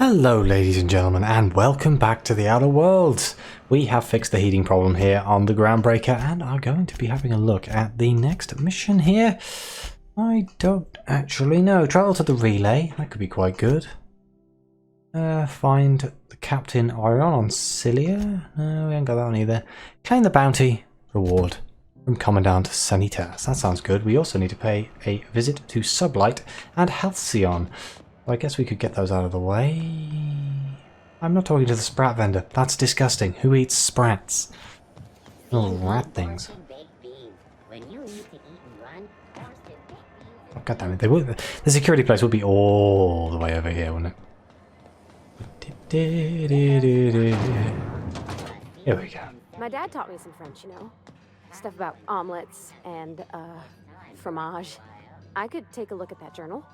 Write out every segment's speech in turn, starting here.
Hello ladies and gentlemen, and welcome back to the Outer Worlds. We have fixed the heating problem here on the Groundbreaker and are going to be having a look at the next mission here. I don't actually know. Travel to the relay, that could be quite good. Find the Captain Aneurin on Cilia. No, we haven't got that one either. Claim the bounty. Reward from Commandant Sanitas. That sounds good. We also need to pay a visit to Sublight and Halcyon. I guess we could get those out of the way. I'm not talking to the sprat vendor. That's disgusting. Who eats sprats? Little rat things. Oh, God damn it. The security place would be all the way over here, wouldn't it? Here we go. My dad taught me some French, you know. Stuff about omelets and, fromage. I could take a look at that journal.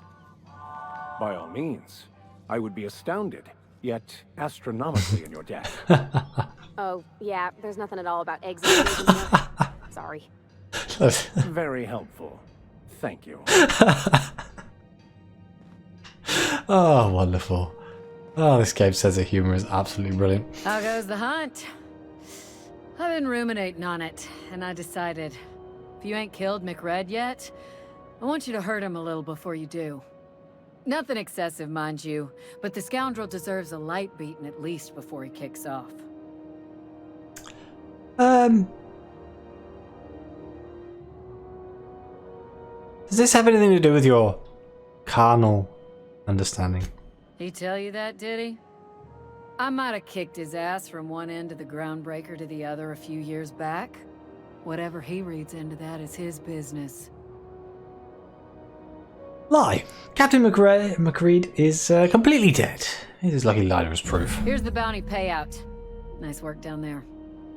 By all means. I would be astounded, yet astronomically in your debt. Oh, yeah, there's nothing at all about eggs and eggs in here. Sorry. Very helpful. Thank you. Oh, wonderful. Oh, this game's sense of humor is absolutely brilliant. How goes the hunt? I've been ruminating on it, and I decided, if you ain't killed McRed yet, I want you to hurt him a little before you do. Nothing excessive, mind you, but the scoundrel deserves a light beating at least before he kicks off. Does this have anything to do with your carnal understanding? He tell you that, did he? I might have kicked his ass from one end of the Groundbreaker to the other a few years back. Whatever he reads into that is his business. Lie. Captain McReed is completely dead. It is lucky lighter as proof. Here's the bounty payout. Nice work down there.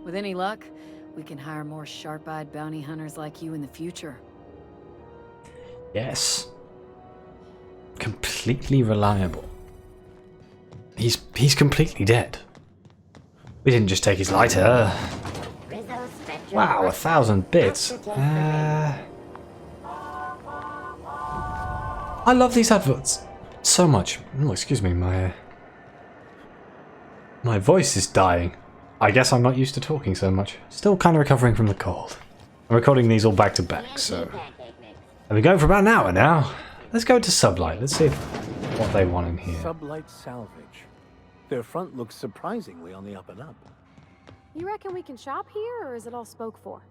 With any luck, we can hire more sharp-eyed bounty hunters like you in the future. Yes. Completely reliable. He's completely dead. We didn't just take his lighter. Wow, 1,000 bits. I love these adverts so much. Oh, excuse me, my voice is dying. I guess I'm not used to talking so much. Still kind of recovering from the cold. I'm recording these all back to back, so I've been going for about an hour now. Let's go to Sublight. Let's see what they want in here. Sublight salvage. Their front looks surprisingly on the up and up. You reckon we can shop here, or is it all spoke for?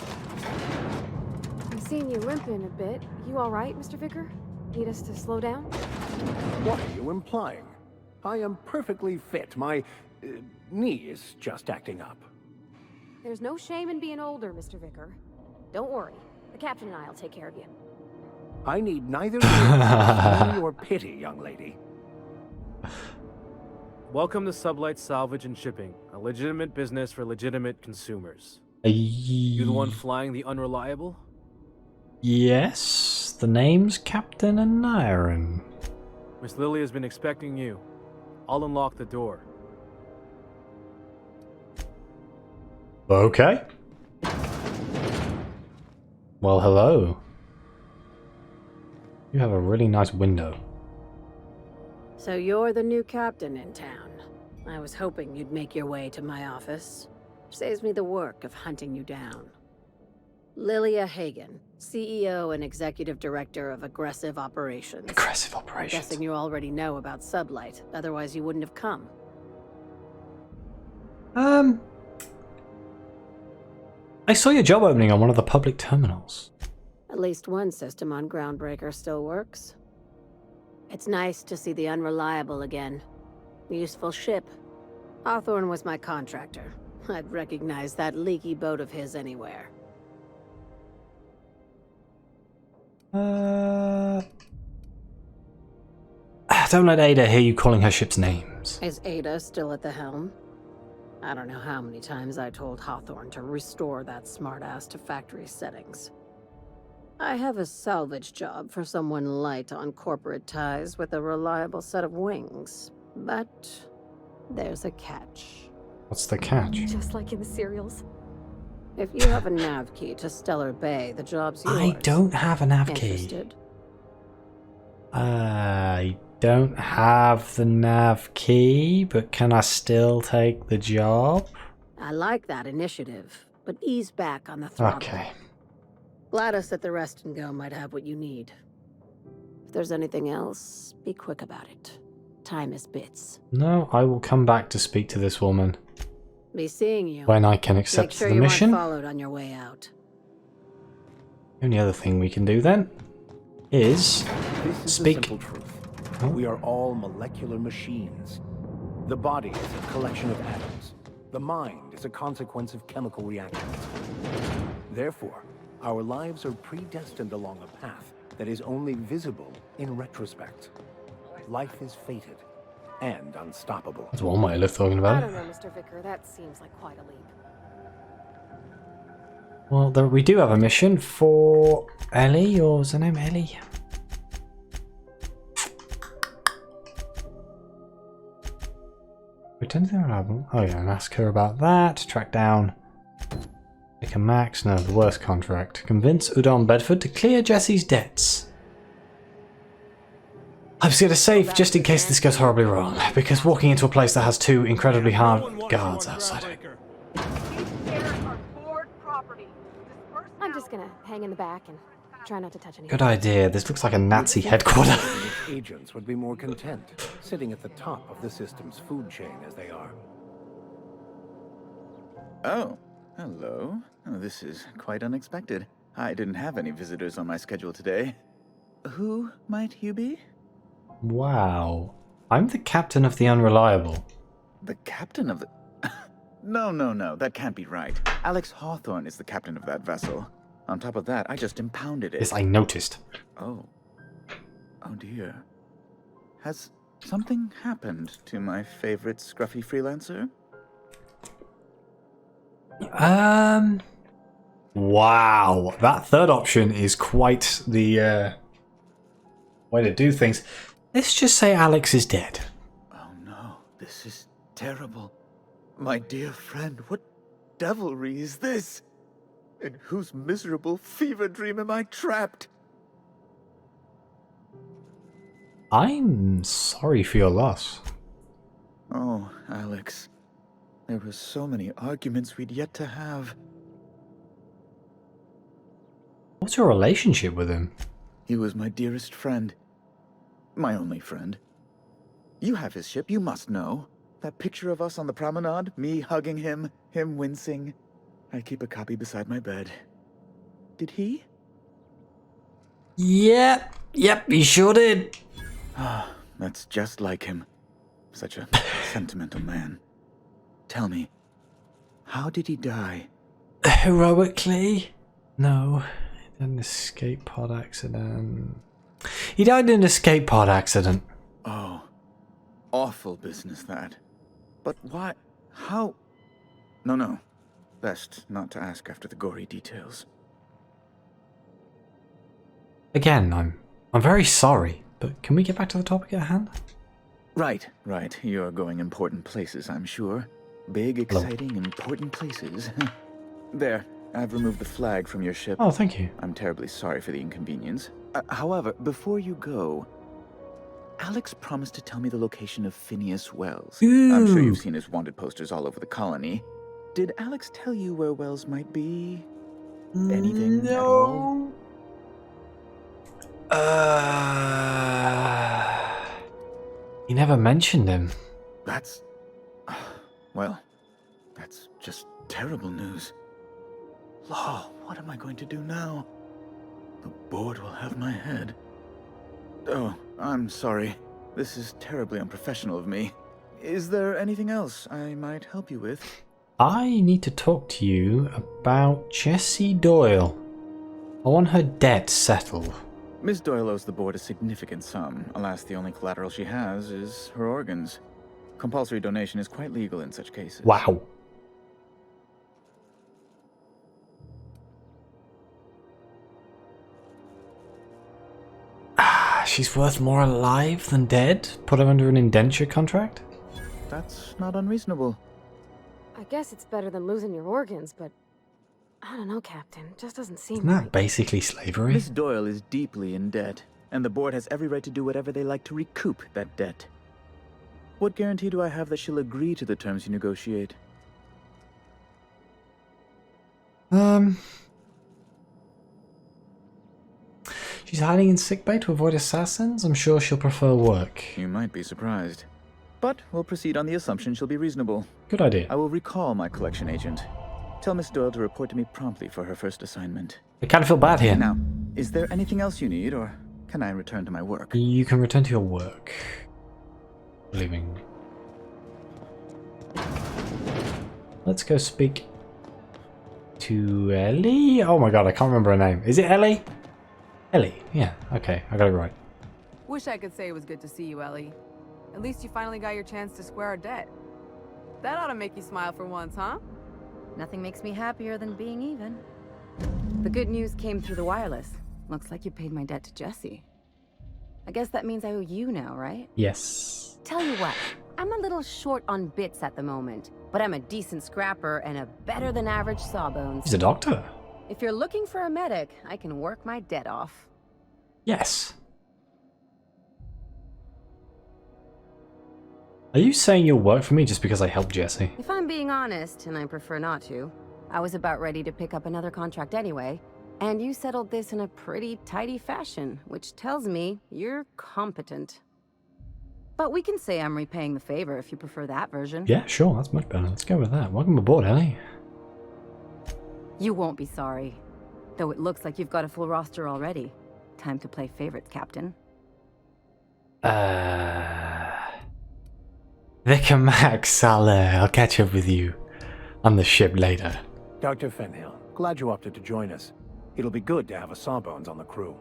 I'm seeing you limping a bit. You all right, Mr. Vicar? Need us to slow down? What are you implying? I am perfectly fit. My knee is just acting up. There's no shame in being older, Mr. Vicar. Don't worry. The captain and I'll take care of you. I need neither your nor pity, young lady. Welcome to Sublight Salvage and Shipping, a legitimate business for legitimate consumers. You the one flying the Unreliable? Yes, the name's Captain Aneurin. Miss Lily has been expecting you. I'll unlock the door. Okay. Well, hello. You have a really nice window. So you're the new captain in town. I was hoping you'd make your way to my office. Saves me the work of hunting you down. Lilia Hagen, CEO and Executive Director of Aggressive Operations. Aggressive Operations. Guessing you already know about Sublight, otherwise you wouldn't have come. I saw your job opening on one of the public terminals. At least one system on Groundbreaker still works. It's nice to see the Unreliable again. Useful ship. Hawthorne was my contractor. I'd recognize that leaky boat of his anywhere. Don't let Ada hear you calling her ships names. Is Ada still at the helm? I don't know how many times I told Hawthorne to restore that smartass to factory settings. I have a salvage job for someone light on corporate ties with a reliable set of wings. But there's a catch. What's the catch? Just like in the serials. If you have a nav key to Stellar Bay, the job's yours. I don't have a nav key. Interested? I don't have the nav key, but can I still take the job? I like that initiative, but ease back on the throttle. Okay. Gladys at the Rest and Go might have what you need. If there's anything else, be quick about it. Time is bits. No, I will come back to speak to this woman Be seeing you. when I can Make accept sure the you mission. aren't followed on your way out. The only other thing we can do then is This is speak. the simple truth. Oh. We are all molecular machines. The body is a collection of atoms. The mind is a consequence of chemical reactions. Therefore, our lives are predestined along a path that is only visible in retrospect. Life is fated and unstoppable. That's one way of talking I about don't it. know, Mr. Vicker. That seems like quite a leap. Well, we do have a mission for Ellie, or is her name Ellie? Return to the Reliable. Oh yeah, and ask her about that. Track down Vicar Max. No, the worst contract. Convince Udon Bedford to clear Jesse's debts. I'm just going to save just in case this goes horribly wrong, because walking into a place that has two incredibly hard guards outside. I'm just gonna hang in the back and try not to touch anything. Good idea. This looks like a Nazi headquarters. Its agents would be more content, sitting at the top of the system's food chain as they are. Oh, hello. Oh, this is quite unexpected. I didn't have any visitors on my schedule today. Who might you be? Wow. I'm the captain of the Unreliable. The captain of the... No, that can't be right. Alex Hawthorne is the captain of that vessel. On top of that, I just impounded it. Yes, I noticed. Oh. Oh dear. Has something happened to my favorite scruffy freelancer? Wow. That third option is quite the way to do things. Let's just say Alex is dead. Oh no, this is terrible. My dear friend, what devilry is this? In whose miserable fever dream am I trapped? I'm sorry for your loss. Oh, Alex. There were so many arguments we'd yet to have. What's your relationship with him? He was my dearest friend. My only friend. You have his ship, you must know. That picture of us on the promenade, me hugging him, him wincing. I keep a copy beside my bed. Did he? Yep, he sure did. Ah, that's just like him. Such a sentimental man. Tell me, how did he die? Heroically? No, an escape pod accident. He died in an escape pod accident. Oh, awful business that. But why? How? No. Best not to ask after the gory details. Again, I'm very sorry, but can we get back to the topic at hand? Right. You're going important places, I'm sure. Big, exciting, important places. There, I've removed the flag from your ship. Oh, thank you. I'm terribly sorry for the inconvenience. However, before you go, Alex promised to tell me the location of Phineas Wells. I'm sure you've seen his wanted posters all over the colony. Did Alex tell you where Wells might be? Anything at all? He never mentioned him. That's... well, that's just terrible news. Law, what am I going to do now? The board will have my head. Oh, I'm sorry. This is terribly unprofessional of me. Is there anything else I might help you with? I need to talk to you about Jessie Doyle. I want her debt settled. Miss Doyle owes the board a significant sum. Alas, the only collateral she has is her organs. Compulsory donation is quite legal in such cases. Wow. She's worth more alive than dead? Put her under an indenture contract? That's not unreasonable. I guess it's better than losing your organs, but I don't know, Captain. Just doesn't seem Isn't that right. basically slavery? Miss Doyle is deeply in debt. and the board has every right to do whatever they like to recoup that debt. What guarantee do I have that she'll agree to the terms you negotiate? She's hiding in sickbay to avoid assassins? I'm sure she'll prefer work. You might be surprised. But we'll proceed on the assumption she'll be reasonable. Good idea. I will recall my collection agent. Tell Miss Doyle to report to me promptly for her first assignment. I kind of feel bad here. Now, is there anything else you need, or can I return to my work? You can return to your work. Leaving. Let's go speak to Ellie. Oh my god, I can't remember her name. Is it Ellie? Ellie, yeah, okay, I got it right. Wish I could say it was good to see you, Ellie. At least you finally got your chance to square our debt. That ought to make you smile for once, huh? Nothing makes me happier than being even. The good news came through the wireless. Looks like you paid my debt to Jesse. I guess that means I owe you now, right? Yes. Tell you what, I'm a little short on bits at the moment, but I'm a decent scrapper and a better than average sawbones. He's a doctor. If you're looking for a medic, I can work my debt off. Yes. Are you saying you'll work for me just because I helped Jesse? If I'm being honest, and I prefer not to, I was about ready to pick up another contract anyway, and you settled this in a pretty tidy fashion, which tells me you're competent. But we can say I'm repaying the favor if you prefer that version. Yeah, sure, that's much better. Let's go with that. Welcome aboard, Ellie. You won't be sorry. Though it looks like you've got a full roster already. Time to play favorites, Captain. Vicar Max, I'll catch up with you on the ship later. Dr. Fenhill, glad you opted to join us. It'll be good to have a Sawbones on the crew.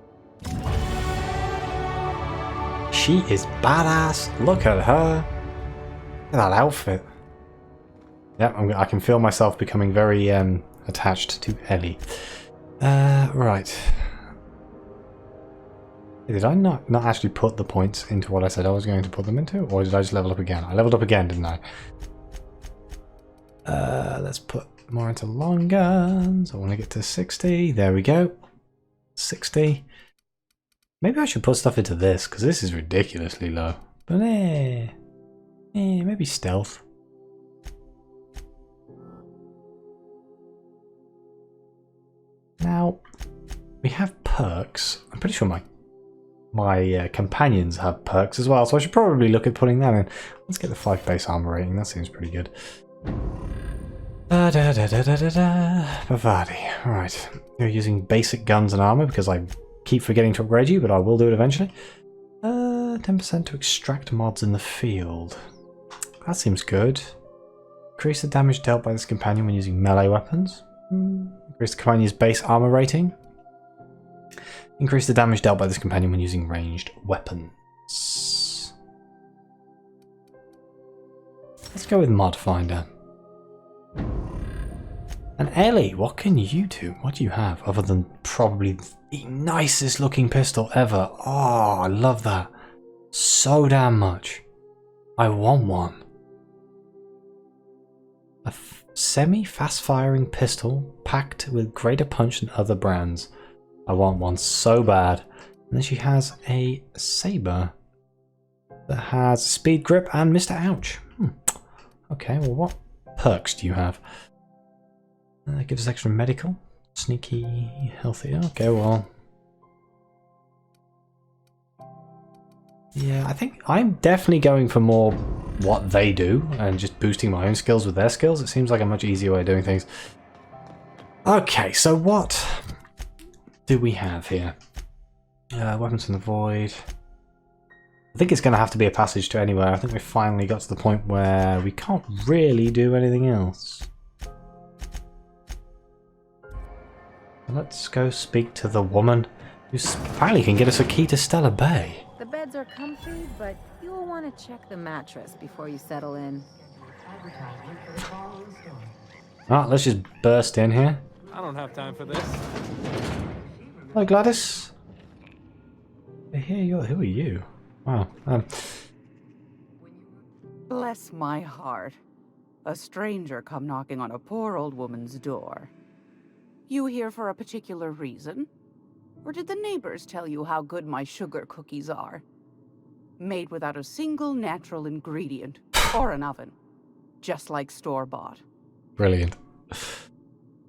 She is badass. Look at her. Look at that outfit. Yep, I can feel myself becoming very attached to Ellie. Right. Did I not actually put the points into what I said I was going to put them into? Or did I just level up again? I leveled up again, didn't I? Let's put more into long guns. I want to get to 60. There we go. 60. Maybe I should put stuff into this, because this is ridiculously low. But maybe stealth. Now, we have perks. I'm pretty sure my companions have perks as well, so I should probably look at putting that in. Let's get the 5 base armor rating. That seems pretty good. Bavadi. Right. You're using basic guns and armor because I keep forgetting to upgrade you, but I will do it eventually. 10% to extract mods in the field. That seems good. Increase the damage dealt by this companion when using melee weapons. Increase the companion's base armor rating. Increase the damage dealt by this companion when using ranged weapons. Let's go with Mod Finder. And Ellie, what can you do? What do you have other than probably the nicest looking pistol ever? Oh, I love that so damn much. I want one. A semi-fast firing pistol packed with greater punch than other brands. I want one so bad. And then she has a saber that has speed grip and Mr. Ouch. Okay, well, what perks do you have? Gives us extra medical, sneaky, healthy. Okay, well, yeah, I think I'm definitely going for more what they do and just boosting my own skills with their skills. It seems like a much easier way of doing things. Okay, so what do we have here? Weapons from the void. I think it's going to have to be a passage to anywhere. I think we finally got to the point where we can't really do anything else. Let's go speak to the woman who apparently can get us a key to Stellar Bay. The beds are comfy, but you'll want to check the mattress before you settle in. Alright, let's just burst in here. I don't have time for this. Hello, Gladys. Who are you? Wow. Bless my heart. A stranger come knocking on a poor old woman's door. You here for a particular reason? Or did the neighbors tell you how good my sugar cookies are? Made without a single natural ingredient or an oven. Just like store-bought. Brilliant.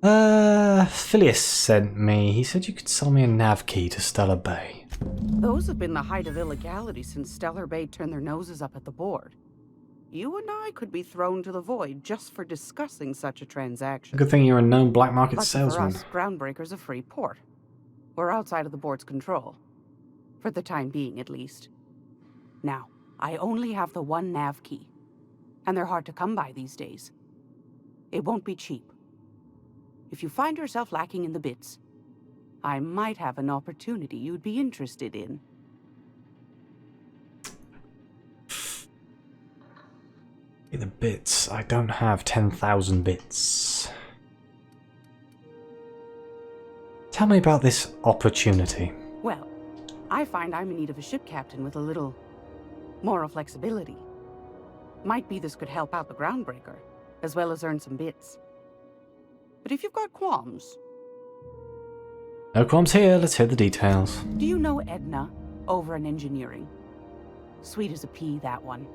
Phileas sent me. He said you could sell me a nav key to Stellar Bay. Those have been the height of illegality since Stellar Bay turned their noses up at the board. You and I could be thrown to the void just for discussing such a transaction. Good thing you're a known black market Lucky salesman. for us, Groundbreaker's a free port. We're outside of the board's control. For the time being, at least. Now, I only have the one nav key. And they're hard to come by these days. It won't be cheap. If you find yourself lacking in the bits, I might have an opportunity you'd be interested in. The bits. I don't have 10,000 bits. Tell me about this opportunity. Well, I find I'm in need of a ship captain with a little moral flexibility. Might be this could help out the Groundbreaker, as well as earn some bits. But if you've got qualms... No qualms here, let's hear the details. Do you know Edna, over in engineering? Sweet as a pea, that one.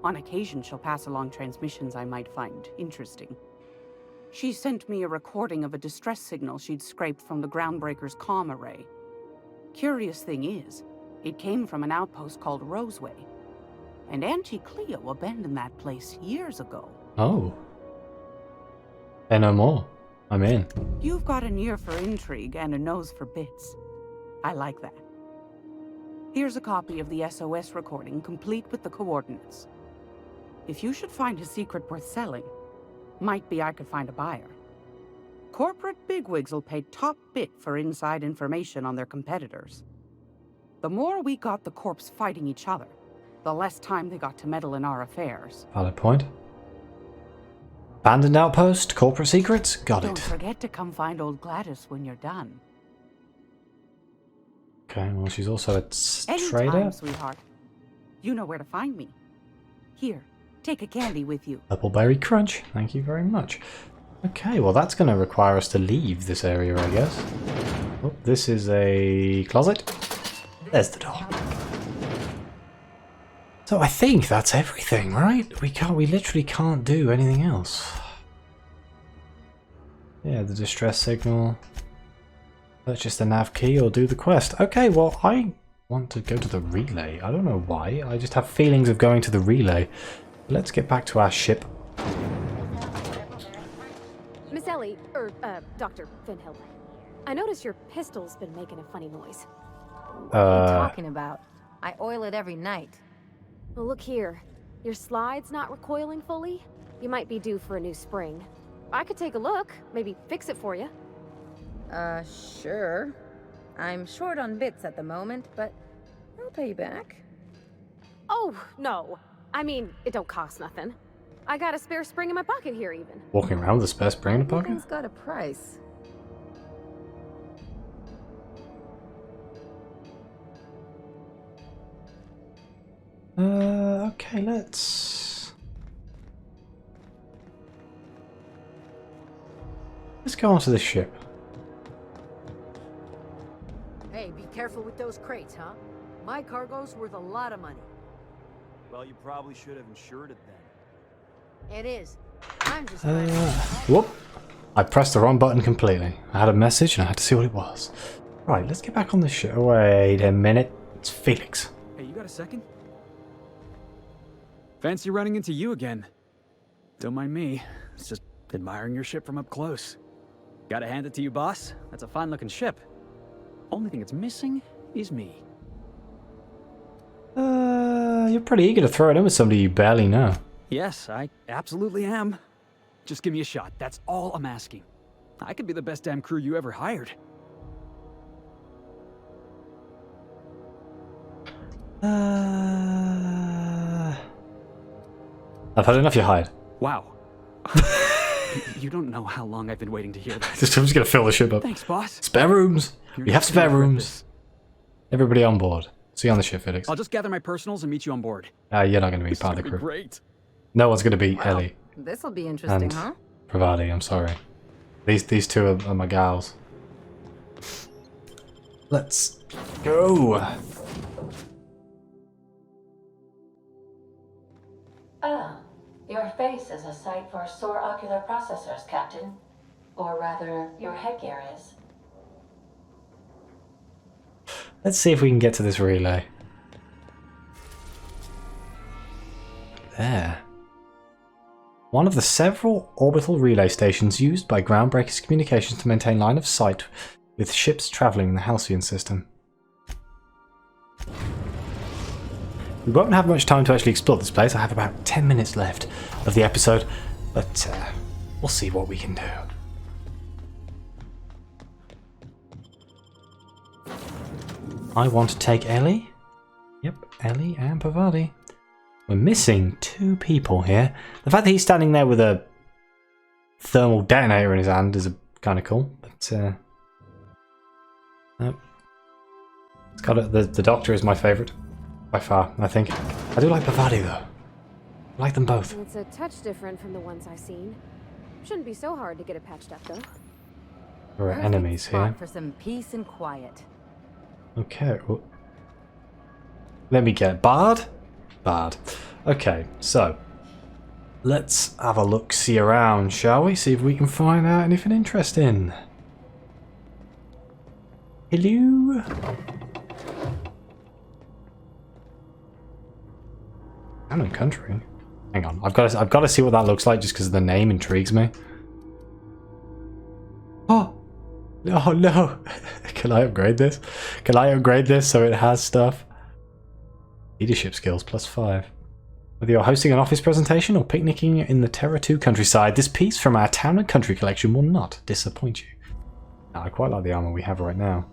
On occasion, she'll pass along transmissions I might find interesting. She sent me a recording of a distress signal she'd scraped from the Groundbreaker's comm array. Curious thing is, it came from an outpost called Roseway. And Auntie Cleo abandoned that place years ago. Oh. Say no more. I'm in. You've got an ear for intrigue and a nose for bits. I like that. Here's a copy of the SOS recording, complete with the coordinates. If you should find a secret worth selling, might be I could find a buyer. Corporate bigwigs will pay top bit for inside information on their competitors. The more we got the corps fighting each other, the less time they got to meddle in our affairs. Valid point. Abandoned outpost, corporate secrets, got Don't it. forget to come find old Gladys when you're done. Okay, well she's also a trader. Anytime, sweetheart. You know where to find me. Here, take a candy with you. Appleberry crunch, thank you very much. Okay, well that's going to require us to leave this area, I guess. Oh, this is a closet. There's the door. So I think that's everything, right? We literally can't do anything else. Yeah, the distress signal. Purchase the nav key or do the quest. Okay, well I want to go to the relay. I don't know why. I just have feelings of going to the relay. Let's get back to our ship. Miss Ellie, Dr. Finhill. I noticed your pistol's been making a funny noise. What are you talking about? I oil it every night. Well, look here. Your slide's not recoiling fully. You might be due for a new spring. I could take a look, maybe fix it for you. Sure. I'm short on bits at the moment, but I'll pay you back. Oh, no. I mean, it don't cost nothing. I got a spare spring in my pocket here, even. Walking around with a spare spring in the pocket? Everything's got a price. Okay, let's go onto the ship. Hey, be careful with those crates, huh? My cargo's worth a lot of money. Well, you probably should have insured it then. It is. I'm just Whoop! I pressed the wrong button completely. I had a message and I had to see what it was. Right, let's get back on the ship. Wait a minute. It's Felix. Hey, you got a second? Fancy running into you again. Don't mind me. It's just admiring your ship from up close. Gotta hand it to you, boss. That's a fine-looking ship. Only thing it's missing is me. You're pretty eager to throw it in with somebody you barely know. Yes, I absolutely am. Just give me a shot. That's all I'm asking. I could be the best damn crew you ever hired. I've had enough, you hide. Wow. You don't know how long I've been waiting to hear that. I'm just gonna fill the ship up. Thanks, boss. Spare rooms! You're We have not spare gonna regret rooms. this. Everybody on board. See you on the ship, Felix. I'll just gather my personals and meet you on board. You're not gonna be This is part of gonna the be crew. great. No one's gonna be Ellie This'll be interesting, and huh? Pravati, I'm sorry. These two are my gals. Let's go. Ah, your face is a sight for sore ocular processors, Captain. Or rather, your headgear is. Let's see if we can get to this relay. There. One of the several orbital relay stations used by Groundbreakers Communications to maintain line of sight with ships travelling in the Halcyon system. We won't have much time to actually explore this place. I have about 10 minutes left of the episode, but we'll see what we can do. I want to take Ellie. Yep, Ellie and Pavadi. We're missing 2 people here. The fact that he's standing there with a thermal detonator in his hand is kind of cool, but nope. It's got the Doctor is my favourite by far, I think. I do like Pavadi though. I like them both. It's a touch different from the ones I've seen. Shouldn't be so hard to get it patched up though. There are enemies here. For some peace and quiet. Okay. Well, let me get Bard. Bard. Okay, so let's have a look, see around, shall we? See if we can find out anything interesting. Hello. Town and country. Hang on, I've got to see what that looks like just because the name intrigues me. Oh no! Can I upgrade this? Can I upgrade this so it has stuff? Leadership skills +5. Whether you're hosting an office presentation or picnicking in the Terra 2 countryside, this piece from our town and country collection will not disappoint you. Now, I quite like the armor we have right now.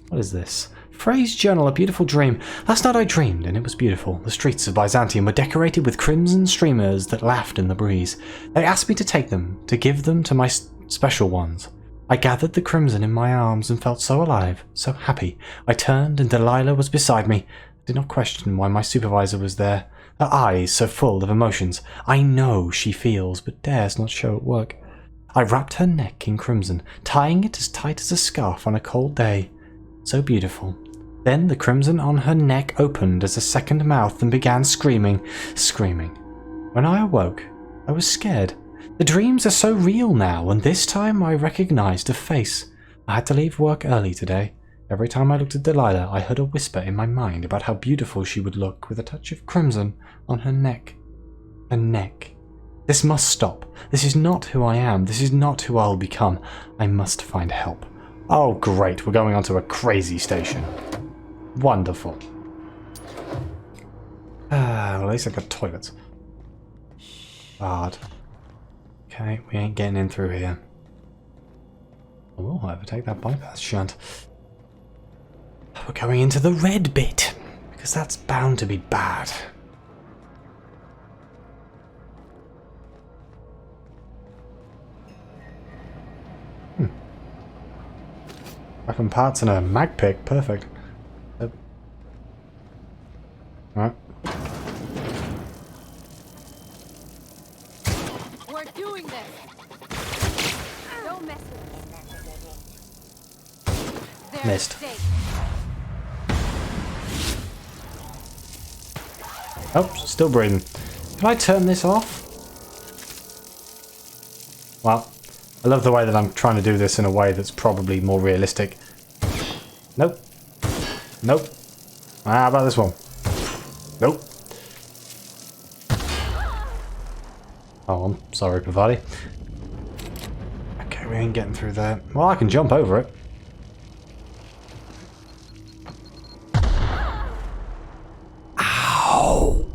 What is this? Frey's journal, a beautiful dream. Last night I dreamed, and it was beautiful. The streets of Byzantium were decorated with crimson streamers that laughed in the breeze. They asked me to take them, to give them to my special ones. I gathered the crimson in my arms and felt so alive, so happy. I turned and Delilah was beside me. I did not question why my supervisor was there. Her eyes so full of emotions. I know she feels, but dares not show at work. I wrapped her neck in crimson, tying it as tight as a scarf on a cold day. So beautiful. Then the crimson on her neck opened as a second mouth and began screaming. When I awoke, I was scared. The dreams are so real now, and this time I recognized a face. I had to leave work early today. Every time I looked at Delilah, I heard a whisper in my mind about how beautiful she would look with a touch of crimson on her neck. Her neck. This must stop. This is not who I am. This is not who I'll become. I must find help. Oh great, we're going onto a crazy station. Wonderful. Well, at least I've got toilets. Bard. Okay, we ain't getting in through here. I will, however, take that bypass shunt. We're going into the red bit, because that's bound to be bad. Weapon parts and a mag pick, perfect. Right. We're doing this. Don't mess with us. Missed. Oh, still breathing. Can I turn this off? Well, I love the way that I'm trying to do this in a way that's probably more realistic. Nope. Nope. How about this one? Nope. Oh, I'm sorry, Pavadi. Okay, we ain't getting through there. Well, I can jump over it. Ow!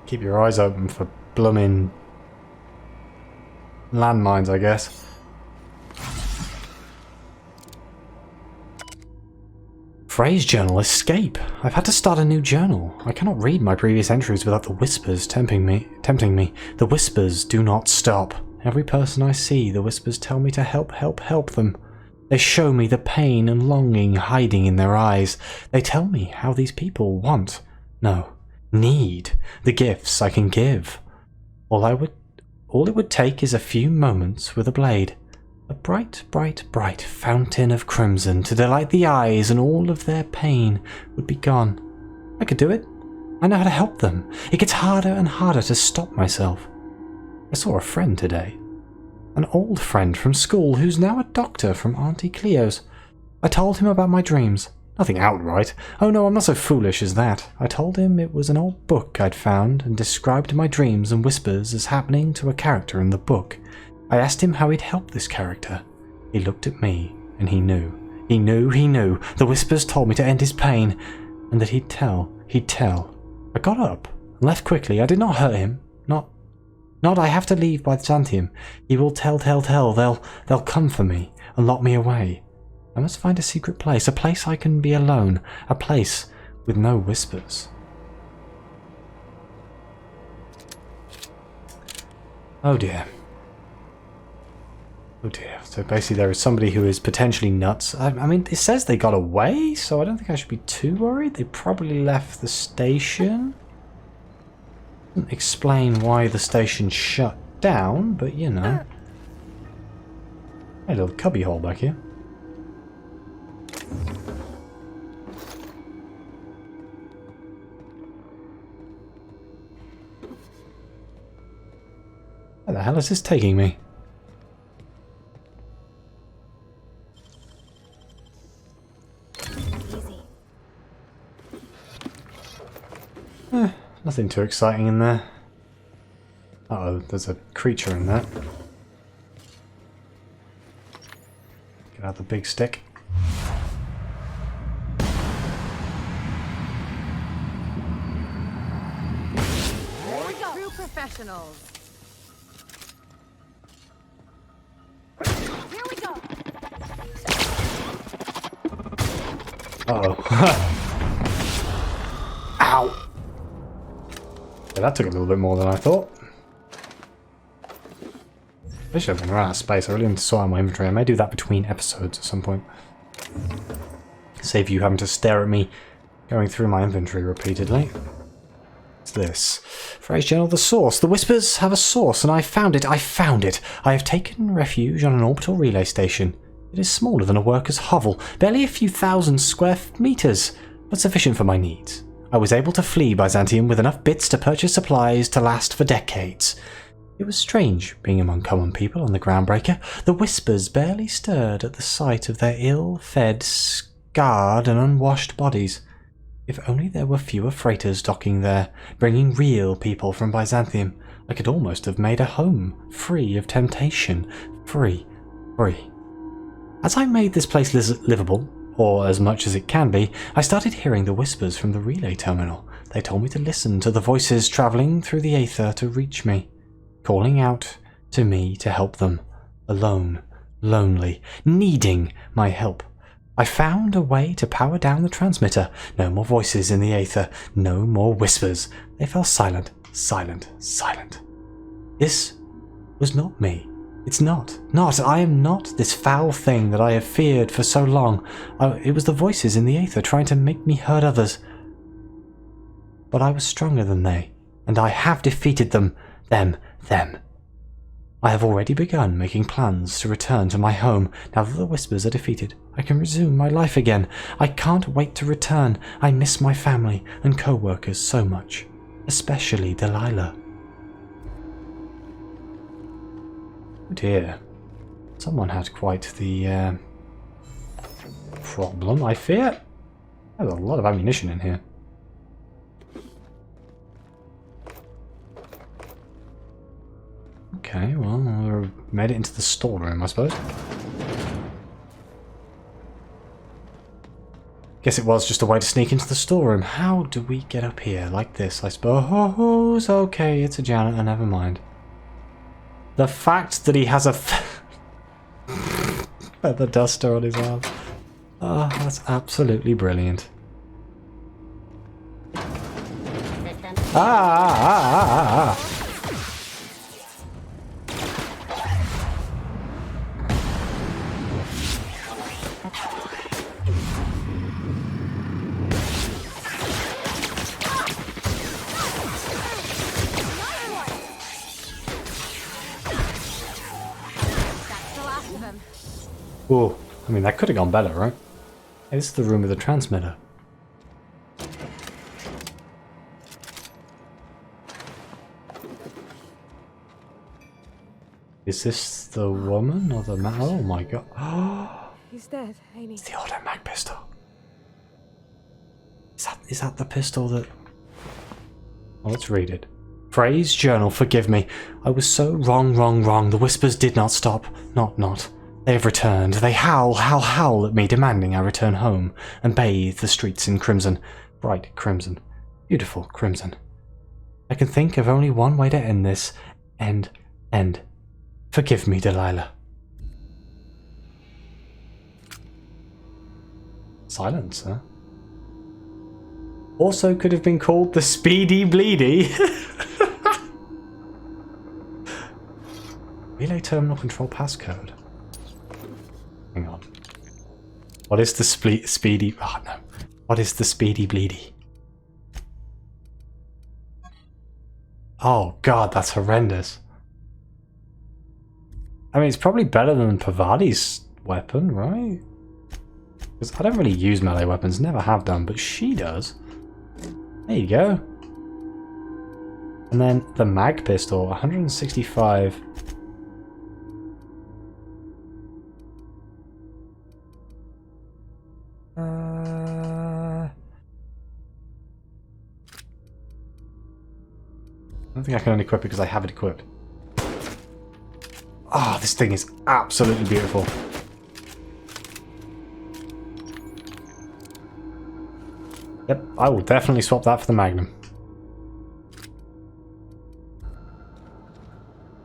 Keep your eyes open for blooming landmines, I guess. Frey's journal, escape. I've had to start a new journal. I cannot read my previous entries without the whispers tempting me. The whispers do not stop. Every person I see, the whispers tell me to help them. They show me the pain and longing hiding in their eyes. They tell me how these people want. No, need the gifts I can give. All it would take is a few moments with a blade. A bright, bright, bright fountain of crimson to delight the eyes, and all of their pain would be gone. I could do it. I know how to help them. It gets harder and harder to stop myself. I saw a friend today. An old friend from school who's now a doctor from Auntie Cleo's. I told him about my dreams. Nothing outright. Oh no, I'm not so foolish as that. I told him it was an old book I'd found and described my dreams and whispers as happening to a character in the book. I asked him how he'd help this character. He looked at me, and he knew. He knew. The whispers told me to end his pain, and that he'd tell. I got up and left quickly. I did not hurt him. Not I have to leave Byzantium. He will tell. They'll come for me and lock me away. I must find a secret place, a place I can be alone, a place with no whispers. Oh dear. Oh dear. So basically there is somebody who is potentially nuts. I mean, it says they got away, so I don't think I should be too worried. They probably left the station. Doesn't explain why the station shut down, but you know. A little cubby hole back here. Where the hell is this taking me? Nothing too exciting in there. Uh-oh, there's a creature in there. Get out the big stick. True professionals. Here we go. Uh-oh. Ow! Yeah, that took a little bit more than I thought. I should have been run out of space. I really need to sort out my inventory. I may do that between episodes at some point. Save you having to stare at me going through my inventory repeatedly. What's this? Phrase Journal, the source. The whispers have a source, and I found it. I found it. I have taken refuge on an orbital relay station. It is smaller than a worker's hovel, barely a few thousand square meters, but sufficient for my needs. I was able to flee Byzantium with enough bits to purchase supplies to last for decades. It was strange being among common people on the Groundbreaker. The whispers barely stirred at the sight of their ill-fed, scarred and unwashed bodies. If only there were fewer freighters docking there, bringing real people from Byzantium. I could almost have made a home, free of temptation. Free. As I made this place livable, or as much as it can be, I started hearing the whispers from the relay terminal. They told me to listen to the voices travelling through the aether to reach me, calling out to me to help them. Alone, lonely, needing my help. I found a way to power down the transmitter. No more voices in the aether, no more whispers. They fell silent. This was not me. It's not. I am not this foul thing that I have feared for so long. It was the voices in the aether trying to make me hurt others. But I was stronger than they, and I have defeated them. Them. I have already begun making plans to return to my home. Now that the whispers are defeated, I can resume my life again. I can't wait to return. I miss my family and co-workers so much, especially Delilah. Oh dear. Someone had quite the problem, I fear. There's a lot of ammunition in here. Okay, well, we made it into the storeroom, I suppose. Guess it was just a way to sneak into the storeroom. How do we get up here? Like this, I suppose. Okay, it's a janitor, never mind. The fact that he has a feather duster on his arm. Oh, that's absolutely brilliant. Ah. Oh, I mean, that could have gone better, right? Hey, this is the room with the transmitter. Is this the woman or the man? Oh my god. He's dead, ain't he? It's the auto mag pistol. Is that the pistol that... Oh, let's read it. Phrase journal, forgive me. I was so wrong. The whispers did not stop. Not. They have returned. They howl at me, demanding I return home and bathe the streets in crimson. Bright crimson. Beautiful crimson. I can think of only one way to end this. End. Forgive me, Delilah. Silence, huh? Also could have been called the Speedy Bleedy. Relay terminal control passcode. Hang on. What is the Speedy... Oh no. What is the Speedy Bleedy? Oh god, that's horrendous. I mean, it's probably better than Pavadi's weapon, right? Because I don't really use melee weapons, never have done, but she does. There you go. And then the mag pistol, 165. I don't think I can unequip it because I have it equipped. Ah, oh, this thing is absolutely beautiful. Yep, I will definitely swap that for the Magnum.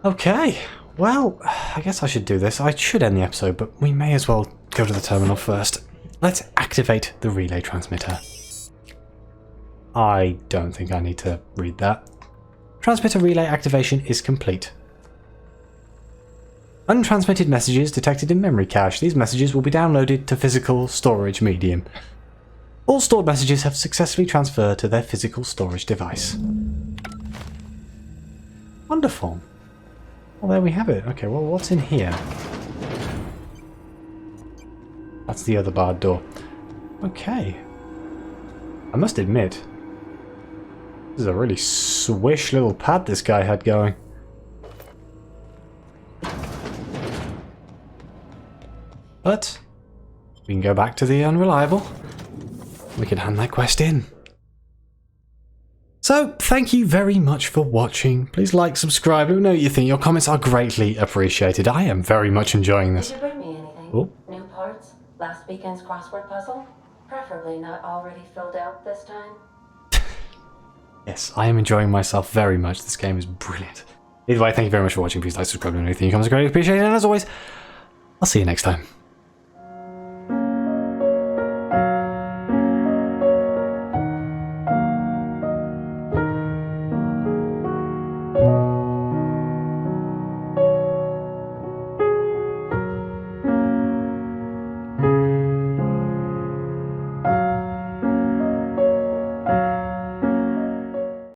Okay, well, I guess I should do this. I should end the episode, but we may as well go to the terminal first. Let's activate the relay transmitter. I don't think I need to read that. Transmitter relay activation is complete. Untransmitted messages detected in memory cache. These messages will be downloaded to physical storage medium. All stored messages have successfully transferred to their physical storage device. Wonderful. Well, there we have it. Okay, well, what's in here? That's the other barred door. Okay. I must admit, this is a really swish little pad this guy had going. But we can go back to the Unreliable. We can hand that quest in. So, thank you very much for watching. Please like, subscribe, let me know what you think. Your comments are greatly appreciated. I am very much enjoying this. Did you bring me anything? Oh. New parts? Last weekend's crossword puzzle? Preferably not already filled out this time. Yes, I am enjoying myself very much. This game is brilliant. Either way, thank you very much for watching. Please like, subscribe, and anything. Your comments are greatly appreciated. And as always, I'll see you next time.